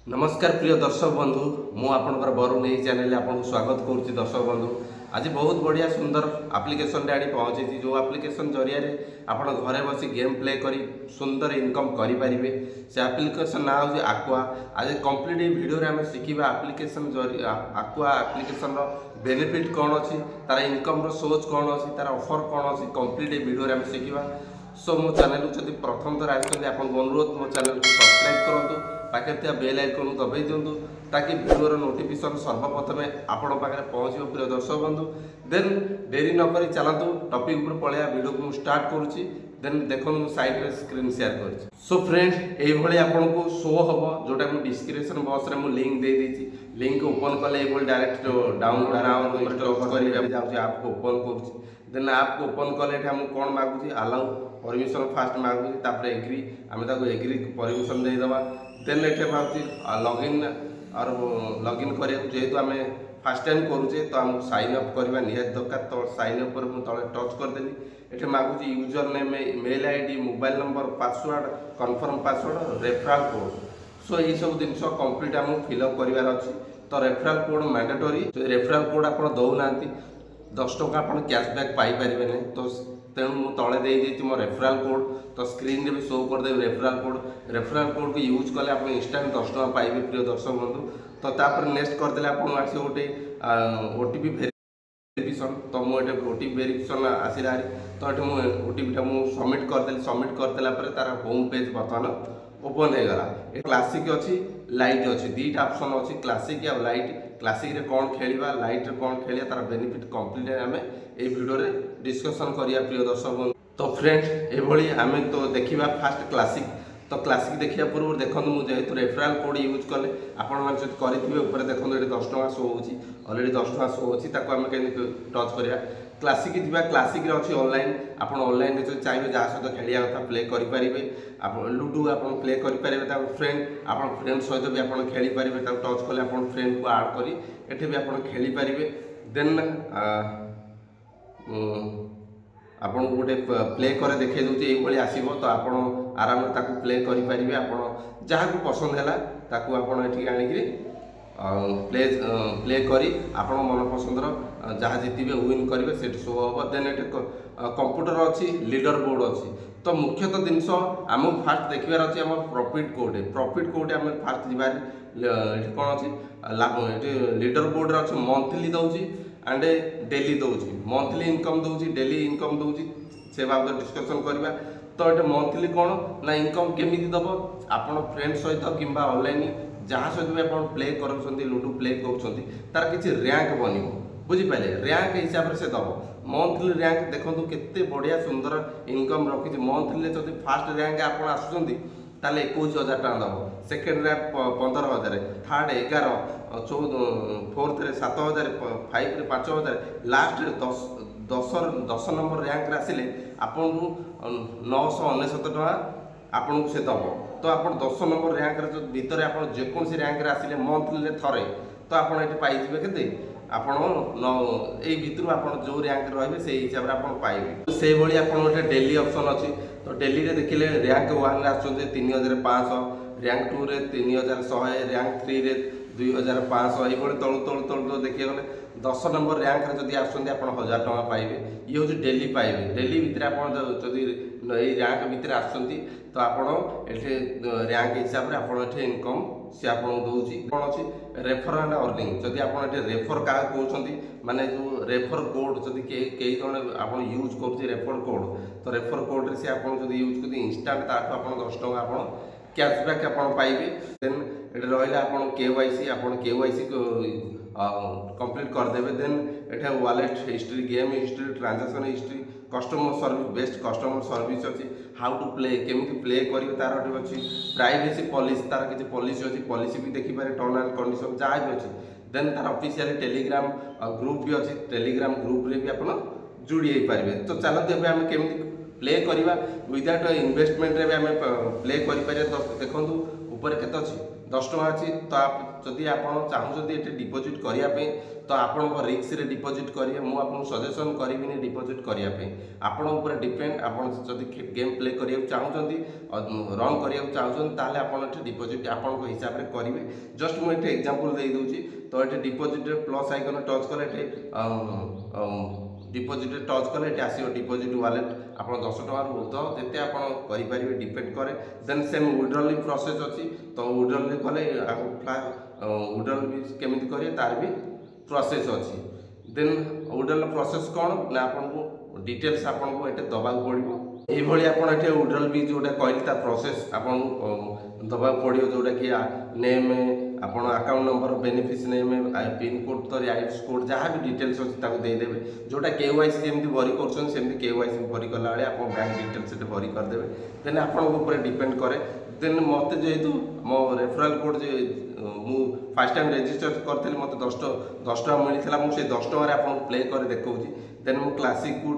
नमस्कार प्रिय दर्शक बंधु मु आपनकर बरुण यही चैनल आपको स्वागत करुच्ची। दर्शक बंधु आज बहुत बढ़िया सुंदर एप्लिकेशन आनी पहुँची जो एप्लिकेशन जरिया आप घरे बस गेम प्ले कर सुंदर इनकम करेंगे। से एप्लिकेशन ना हूँ आक्वा। आज कंप्लीट वीडियो आम शिखा एप्लिकेशन आक्वा एप्लिकेशन बेनिफिट कौन अच्छी तार इनकम सोर्स कौन अच्छी तार ऑफर कौन अच्छी कंप्लीट वीडियो आम शिखा। सो मो चैनल जब प्रथम थर आते अनुरोध मो चैनल को सब्सक्राइब करूँ पाखे बेल आइकन को दबाई दिंतु ताकि वीडियोर नोटिफिकेशन सर्वप्रथमे आपण पाखे पहुँच प्रिय दर्शक बंधु। देन डेरी नक चलतु टॉपिक पर पलैया वीडियो को स्टार्ट करुच्ची। देन देखो साइड में स्क्रीन शेयर कर। सो फ्रेंड ये आपन को शो हम जोटा मुझे डिस्क्रिप्शन बॉक्स में मुझे लिंक दे देती लिंक ओपन कले डायरेक्ट डाउनलोड आप ओपन कर। देन आप को ओपन कले कौन मागुची अलाउ परमिशन फास्ट मागुची तापर एग्री आम एग्री परमिशन देदेबा। देन ये मागुची लॉगिन और लॉगिन करा जेहेतु आम फास्ट टाइम करुचे तो आमको साइन अप करवा निहाती दरकार। तो साइन अप पर तले टच करदेली ये मागुची user name mail ID mobile number password confirm password referral code. So ये सब जिन कंप्लीट आमको फिलअप करार अच्छी। तो referral code mandatory referral code आप दौना 10 टका आप कैशबैक पाइपर ना। तो तेणु मुझे तले दे मो रेफराल कोड तो स्क्रीन रे भी शो करदेवी रेफराल कोड को यूज कले आप इंस्टांट 10 टका पाइबे प्रिय दर्शक बंधु। तो तापर नेक्स्ट करदे आपको आस गोटे ओटीपी वेरिफिकेशन। तो मुझे ओटीपी वेरिफिकेशन आसला तो ये ओटीपीटा मुझे सबमिट करदेली सबमिट करदेला तार होम पेज बर्तमान ओपन हो गला। क्लासिक अच्छी लाइट अच्छी दीटा ऑप्शन अच्छी क्लासिक या लाइट। क्लासिक रे कौन खेलिबा लाइट रे कौन खेलिया तार बेनिफिट कंप्लीट आम ए वीडियो रे डिस्कशन करिया प्रिय दर्शक बंधु। तो फ्रेंड्स एभली आम तो देखा फास्ट क्लासिक। तो क्लासिक देखा पूर्व देखो मुझे जेहेतु रेफराल कोड यूज कले आपड़ी करेंगे देखो ये 10 टका शो होची अलरेडी 10 टका शो होची आम के टच करिया। क्लासिक जी क्लासिक अच्छी ऑनलाइन आप ऑनलाइन चाहिए जहाँ सहित खेलिया कथा प्ले करेंगे। आप लुडो आप प्ले करेंगे फ्रेंड आप फ्रेंड सहित भी आप खेलीपर टच कले आप फ्रेंड को आड कर ये भी आप खेलीपर। देन आपन गोटे प्ले करे देखे दूसरी ये आसो तो आप आराम से प्ले करेंगे। आप जहाँ को पसंद है आपठी आणिक प्ले प्ले करी आप मन पसंदर जहाँ जीतबे विन करेंगे से शो हम। देन ये कंप्यूटर अच्छी लीडर बोर्ड अच्छी। तो मुख्यतः जिनस आम फास्ट देखार अच्छी आम प्रॉफिट कोड आम फास्ट जीवार ये कौन अच्छी ये लीडर बोर्ड अच्छे मंथली दौची एंड डेली दौची मंथली इनकम दौची डेली इनकम दौची से बाबद डिस्कसन करवा। तो ये मंथली कौन ना इनकम केमी दब आप फ्रेंड सहित कि ऑनलाइन जहाँ सहित भी आप प्ले कर लुडो प्ले कर तार किसी रैंक बन बुझीपारे रैंक हिसाब से दब मंथली रैंक देखो केते बढ़िया सुंदर इनकम रखी। मंथली जब फास्ट रैंक आप आसुँच ताले 21,000 टका दब second rank 15,000 third 11 fourth 7,000 five 5,000 last 10 number rank आसिले आपन को 999 टका आपन को से दब। तो आप 10 नंबर रैंक भितर आप जेकोसी रैंक आसिले मंथली थे तो आप ये पाइबे के आपण यही भितर आप जो रैंक रे से हिसाब से आप पाइबे। से भाई आप गोटे डेली ऑप्शन अच्छी। तो डेली रे देखिले रैंक 1 आसुचे 3,500 रैंक 2 रे 3,100 रैंक 3 रे 2,500 ये तलु तलु तलु तो देखिए गले 10 नंबर रैंक रे जदि आसुचे आप 1,000 टका पाइबे। ये हूँ डेली पाइबे डेली भितर आप जदि रैंक भितर आसुचंती तो आप ये रैंक हिसाब से आप इनकम सी आप दूसरी कौन अच्छी रेफर एंड अर्निंग। जदि आप रेफर क्या कहते माने जो रेफर कोड जदि कई जन आप यूज कर रेफर कोड तो रेफर कोड से आप यूज कर इंस्टांट ताठू आप 10 टका आप कैशबैक आप पाइबे। देन ये रहा आप केवाईसी आप केवाईसी कंप्लीट करदेवे। देन ये wallet history game history transaction history customer service best customer service अच्छी हाउ टू प्ले केमी प्ले करेंगे तार अच्छी प्राइवेसी पॉलिसी तार किसी पॉलिसी अच्छी पॉलिसी भी देखिपारे टर्म एंड कंडीशन जहाँ भी अच्छी। देन तार ऑफिशियल टेलीग्राम ग्रुप भी अच्छी टेलीग्राम ग्रुप रे भी आप जोड़ी पारे। तो चलते आम केमी प्ले करवा विदाउट इन्वेस्टमेंट रे भी आम प्ले करें। तो देखो ऊपर केते अच्छी 10 टଙ୍କା अच्छी। तो आप जदि आप चाहते ये डिपोजिट करने तो आप रिक्स रे डिपोजिट करेंगे। मुझे सजेसन करी डिपोजिट करने आप डिपेंड। आप गेम प्ले करा चाहते रन करा चाहते आप डिपोजिट आप हिसाब से करेंगे। जस्ट मुझे एग्जांपल दे दूची। तो ये डिपोजिट प्लस आइकन टच कले डिपोजिट टच कले आसो डिपोजिट वालेट आप 10 टଙ୍କା ऊर्ध जिते आपरे डिपेंड करे। देन सेम विड्रॉल प्रोसेस अच्छी। तो विड्रॉल कले विड्रॉल भी केमी करेंगे तार भी प्रोसेस अच्छी। देन विड्रॉल प्रोसेस कौन ना आपको डिटेल्स आपको ये दबा पड़ो ये आप विड्रॉल भी जोटा कहली प्रोसेस आपको दबा पड़ो जोटा कि नेम आप account number beneficiary name pin code तो आईएफएस कोड जहाँ भी डिटेल्स अच्छी देदेवे जोटा केवाईसी जमी भरी कर केवाईसी भरी कला आप बैंक डिटेल्स भरी करदे। देन आप डिपेंड करे। देन मत जेहेतु मो रेफरल कोड मु फास्ट टाइम रेजिस्टर करी मत 10 टଙ୍କା मिलता मुझे 10 टଙ୍କା आपको प्ले कर देखा। देन मु क्लासिक को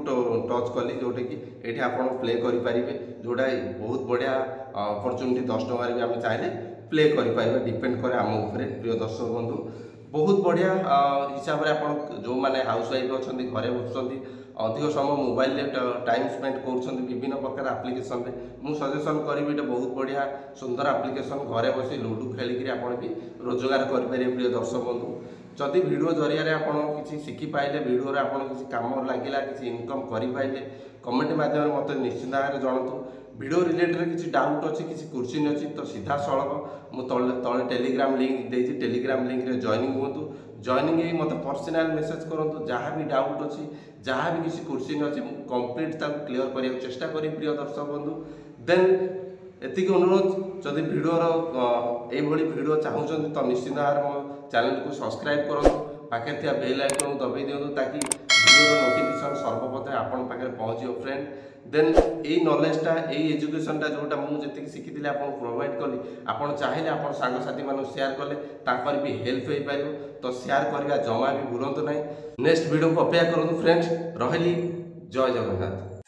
टच कली जोटा कि ये आप प्ले करेंगे जोटा बहुत बढ़िया अपरच्युनिटी 10 टଙ୍କା भी आम चाहिए प्ले करें। डिपेंड करे आम उपरे प्रिय दर्शक बंधु बहुत बढ़िया हिसाब से आप जो मैंने हाउस वाइफ अच्छा घरे बसुँच अधिक समय मोबाइल टाइम स्पेंड कर विभिन्न प्रकार आप्लिकेसन मुझे सजेसन करी ये बहुत बढ़िया सुंदर आप्लिकेसन घरे बसी लुडो खेलिक आप भी रोजगार करेंगे। प्रिय दर्शक बंधु जदि वीडियो जरिया आप किसी शिखिपारे वीडियो आप किसी कम लगे किसी इनकम करें कमेंट मध्यम मत निश्चित भाव जनातु। वीडियो रिलेटेड किसी डाउट अच्छी किसी क्वेश्चन अच्छी तो सीधा सड़क मुझे तले टेलीग्राम लिंक देती टेलीग्राम लिंक रे जॉइनिंग हूँ जॉइनिंग ही मत पर्सनल मेसेज करूँ जहाँ भी डाउट अच्छी जहाँ भी किसी क्वेश्चन अच्छी कंप्लीट क्लियर करने चेष्टा करी। प्रिय दर्शक बंधु देन एतिक अनुरोध जदि भिडर ये भिड चाहते तो निश्चित भाव मो चैनल को सब्सक्राइब करूँ पाखे थी बेल आइकन दबाई दिखाँ ताकि भिडर नोटिफिकेशन सर्वप्रथम आपण पाखे पहुँचो फ्रेंड। देन यही नॉलेजटा यही एजुकेशनटा जोटा मुझे शिखी आपको प्रोवाइड कली आप चाहिए आप सांगसाथी मान शेयर कले भी हेल्प हो पार तो शेयर करवा जमा भी भूलु ना। नेक्स्ट वीडियो को अपेक्षा करूँ फ्रेंड्स रही जय जगन्नाथ।